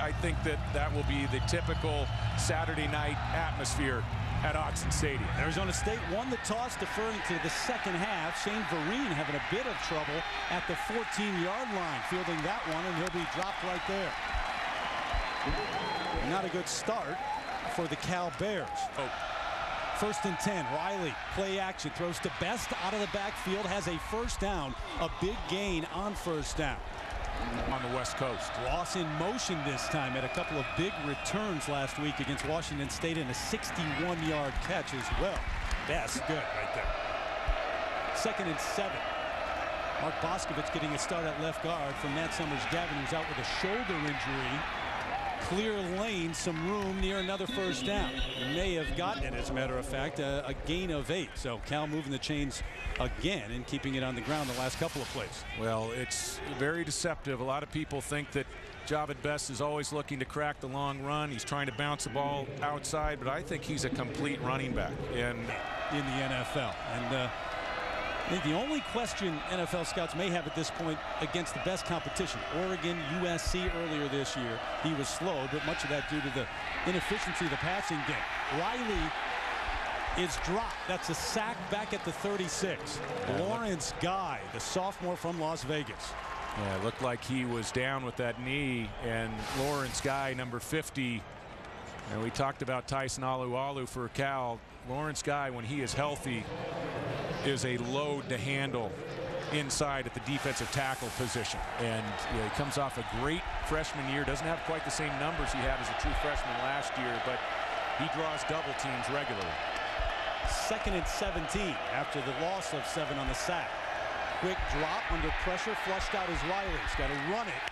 I think that will be the typical Saturday night atmosphere at Autzen Stadium. Arizona State won the toss, deferring to the second half. Shane Vereen having a bit of trouble at the 14-yard line, fielding that one, and he'll be dropped right there. Not a good start for the Cal Bears. Oh. 1st and 10. Riley, play action, throws to Best out of the backfield, has a first down, a big gain on first down. On the West Coast. Ross in motion this time, had a couple of big returns last week against Washington State and a 61-yard catch as well. Best good right there. 2nd and 7. Mark Boscovich getting a start at left guard from Matt Summers-Gavin, who's out with a shoulder injury. Clear lane, some room near another first down. May have gotten it, as a matter of fact, a gain of 8. So Cal moving the chains again and keeping it on the ground the last couple of plays. Well, it's very deceptive. A lot of people think that Javid Best is always looking to crack the long run. He's trying to bounce the ball outside, but I think he's a complete running back in the NFL. And I think the only question NFL scouts may have at this point against the best competition, Oregon, USC earlier this year, he was slow, but much of that due to the inefficiency of the passing game. Riley is dropped. That's a sack back at the 36. Lawrence Guy, the sophomore from Las Vegas. Yeah, it looked like he was down with that knee, and Lawrence Guy, number 50, and we talked about Tyson Alualu for Cal. Lawrence Guy, when he is healthy, is a load to handle inside at the defensive tackle position. And he comes off a great freshman year. Doesn't have quite the same numbers he had as a true freshman last year, but he draws double teams regularly. 2nd and 17 after the loss of 7 on the sack. Quick drop under pressure, flushed out as Riley's got to run it.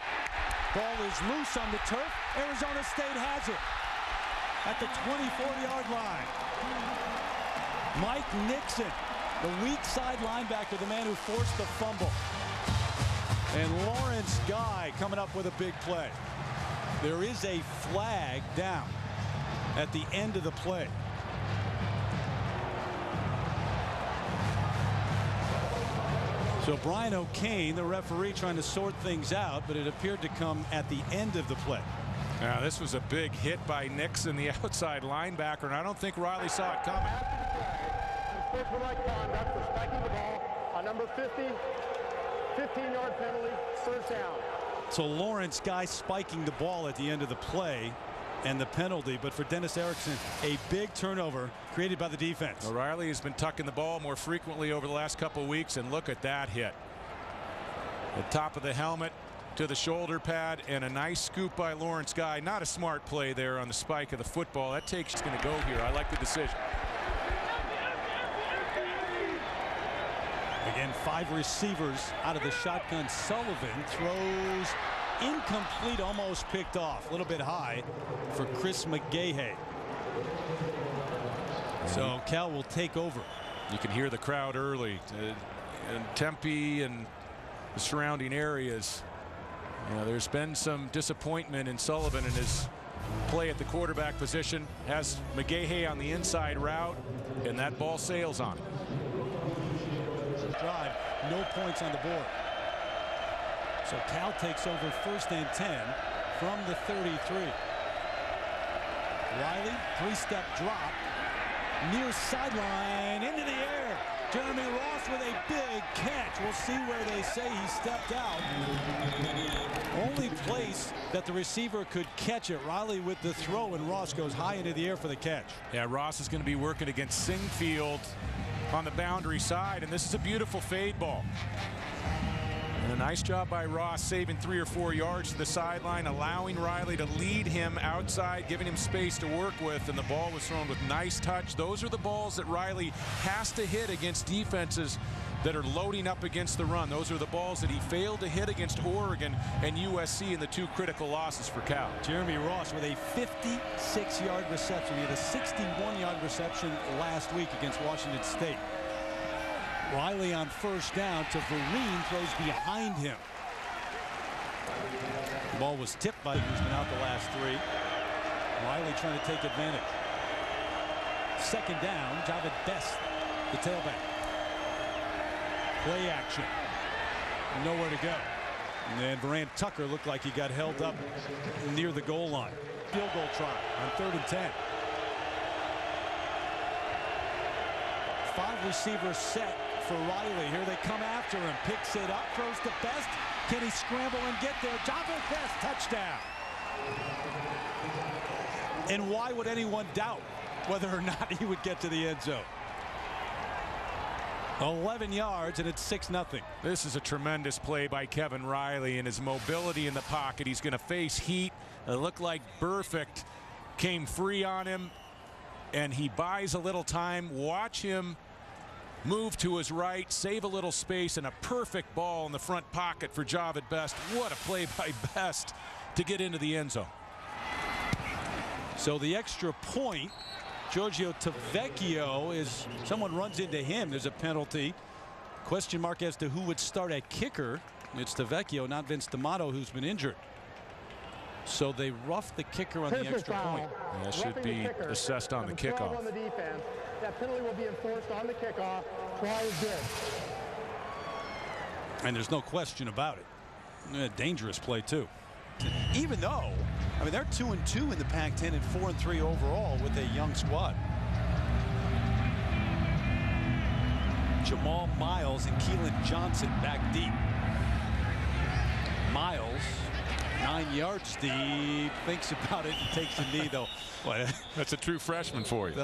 Ball is loose on the turf. Arizona State has it at the 24-yard line. Mike Nixon, the weak side linebacker, the man who forced the fumble. And Lawrence Guy coming up with a big play. There is a flag down at the end of the play. So Brian O'Kane, the referee, trying to sort things out, but it appeared to come at the end of the play. Now, this was a big hit by Nixon, the outside linebacker, and I don't think Riley saw it coming. Sportsmanlike conduct for spiking the ball on number 50, 15-yard penalty, first down. So Lawrence Guy spiking the ball at the end of the play and the penalty, but for Dennis Erickson, a big turnover created by the defense. Riley has been tucking the ball more frequently over the last couple of weeks, and look at that hit. The top of the helmet to the shoulder pad, and a nice scoop by Lawrence Guy. Not a smart play there on the spike of the football. That takes going to go here. I like the decision. Again, 5 receivers out of the shotgun. Sullivan throws incomplete, almost picked off. A little bit high for Chris McGahey. So Cal will take over. You can hear the crowd early in Tempe and the surrounding areas. You know, there's been some disappointment in Sullivan in his play at the quarterback position. Has McGahey on the inside route, and that ball sails on him. Drive, no points on the board. So Cal takes over 1st and 10 from the 33. Riley, 3-step drop, near sideline, into the air. Jeremy Ross with a big catch. We'll see where they say he stepped out. Only place that the receiver could catch it. Riley with the throw, and Ross goes high into the air for the catch. Yeah, Ross is going to be working against Singfield on the boundary side, and this is a beautiful fade ball. And a nice job by Ross saving 3 or 4 yards to the sideline, allowing Riley to lead him outside, giving him space to work with, and the ball was thrown with nice touch. Those are the balls that Riley has to hit against defenses that are loading up against the run. Those are the balls that he failed to hit against Oregon and USC in the 2 critical losses for Cal. Jeremy Ross with a 56-yard reception. He had a 61-yard reception last week against Washington State. Riley on first down to Vereen, throws behind him. The ball was tipped by who's been out the last 3. Riley trying to take advantage. 2nd down, Javid Best, the tailback. Play action. Nowhere to go. And Varane Tucker looked like he got held up near the goal line. Field goal try on 3rd and 10. 5 receivers set for Riley. Here they come after him. Picks it up, throws to Best. Can he scramble and get there? Java Best, touchdown. And why would anyone doubt whether or not he would get to the end zone? 11 yards, and it's 6-0. This is a tremendous play by Kevin Riley, and his mobility in the pocket. He's going to face heat. It looked like Burfict came free on him, and he buys a little time. Watch him move to his right, save a little space, and a perfect ball in the front pocket for Javid Best. What a play by Best to get into the end zone. So the extra point, Giorgio Tavecchio, is someone runs into him. There's a penalty. Question mark as to who would start at kicker. It's Tavecchio, not Vince D'Amato, who's been injured. So they roughed the kicker on the extra point. That should be assessed on the kickoff. On the defense. That penalty will be enforced on the kickoff. Try is good. And there's no question about it. A dangerous play too. Even though, I mean, they're 2-2 in the Pac-10 and 4-3 overall with a young squad. Jamal Miles and Keelan Johnson back deep. Miles, 9 yards deep, thinks about it and takes a knee though. That's a true freshman for you.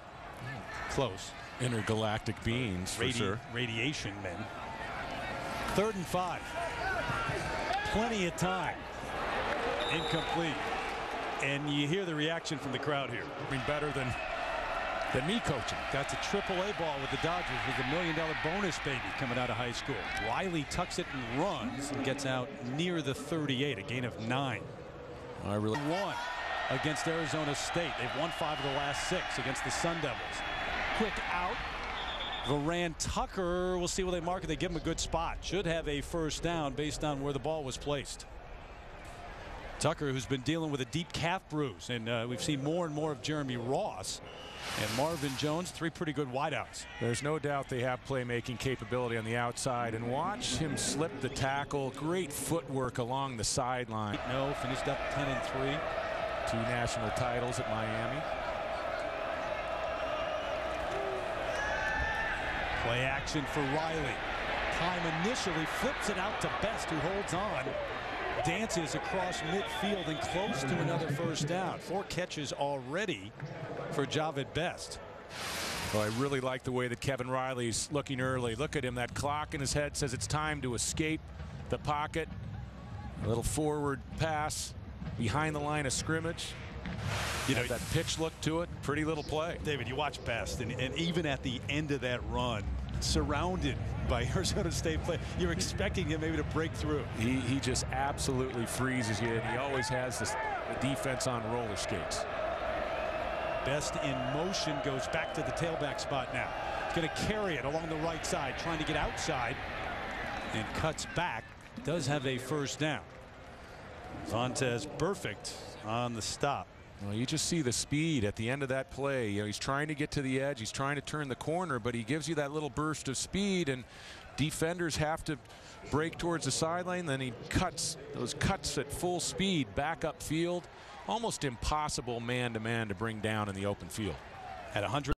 Close. Intergalactic beings for sure. Radiation men. 3rd and 5. Plenty of time. Incomplete. And you hear the reaction from the crowd here. I mean, better than me coaching. Got to AAA ball with the Dodgers with $1 million bonus baby coming out of high school. Riley tucks it and runs and gets out near the 38, a gain of 9. I really won against Arizona State. They've won 5 of the last 6 against the Sun Devils. Quick out. Varane Tucker, we'll see where they mark it. They give him a good spot. Should have a first down based on where the ball was placed. Tucker, who's been dealing with a deep calf bruise, and we've seen more and more of Jeremy Ross and Marvin Jones, 3 pretty good wideouts. There's no doubt they have playmaking capability on the outside, and watch him slip the tackle. Great footwork along the sideline. No, finished up 10-3. 2 national titles at Miami. Play action for Riley. Time initially, flips it out to Best, who holds on. Dances across midfield and close to another first down. 4 catches already for Javid Best. Well, I really like the way that Kevin Riley's looking early. Look at him. That clock in his head says it's time to escape the pocket. A little forward pass behind the line of scrimmage. You know, that pitch look to it. Pretty little play. David, you watch Best, and even at the end of that run, surrounded by Arizona State play, you're expecting him maybe to break through. He just absolutely freezes you, and he always has the defense on roller skates. Best in motion, goes back to the tailback spot now. He's going to carry it along the right side, trying to get outside, and cuts back. Does have a first down. Vontaze Burfict on the stop. Well, you just see the speed at the end of that play. You know, he's trying to get to the edge. He's trying to turn the corner, but he gives you that little burst of speed, and defenders have to break towards the sideline. Then he cuts those cuts at full speed back upfield. Almost impossible man-to-man to bring down in the open field. At 100.